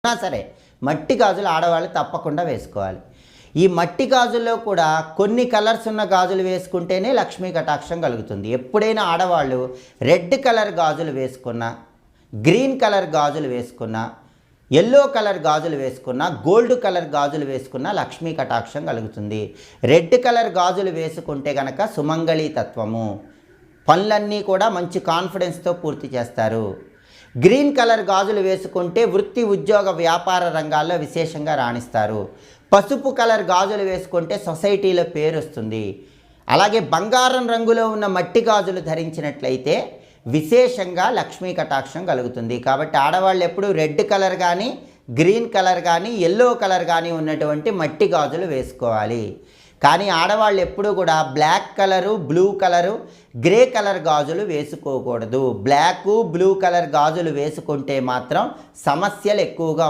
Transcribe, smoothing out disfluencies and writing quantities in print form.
సరే మట్టి గాజులు ఆడవాళ్ళు తప్పకుండా వేసుకోవాలి. ఈ మట్టి గాజుల్లో కూడా కొన్ని కలర్స్ ఉన్న గాజులు వేసుకుంటేనే లక్ష్మీ కటాక్షం కలుగుతుంది. ఎప్పుడైనా ఆడవాళ్ళు రెడ్ కలర్ గాజులు వేసుకున్నా, గ్రీన్ కలర్ గాజులు వేసుకున్నా, ఎల్లో కలర్ గాజులు వేసుకున్నా, గోల్డ్ కలర్ గాజులు వేసుకున్నా లక్ష్మీ కటాక్షం కలుగుతుంది. రెడ్ కలర్ గాజులు వేసుకుంటే కనుక సుమంగళి తత్వము, పనులన్నీ కూడా మంచి కాన్ఫిడెన్స్తో పూర్తి చేస్తారు. గ్రీన్ కలర్ గాజులు వేసుకుంటే వృత్తి, ఉద్యోగ, వ్యాపార రంగాల్లో విశేషంగా రాణిస్తారు. పసుపు కలర్ గాజులు వేసుకుంటే సొసైటీలో పేరు వస్తుంది. అలాగే బంగారం రంగులో ఉన్న మట్టి గాజులు ధరించినట్లయితే విశేషంగా లక్ష్మీ కటాక్షం కలుగుతుంది. కాబట్టి ఆడవాళ్ళు ఎప్పుడు రెడ్ కలర్ కానీ, గ్రీన్ కలర్ కానీ, ఎల్లో కలర్ కానీ ఉన్నటువంటి మట్టి గాజులు వేసుకోవాలి. కానీ ఆడవాళ్ళు ఎప్పుడు కూడా black colour, blue colour, grey colour గాజులు వేసుకోకూడదు. బ్లాక్, బ్లూ కలర్ గాజులు వేసుకుంటే మాత్రం సమస్యలు ఎక్కువగా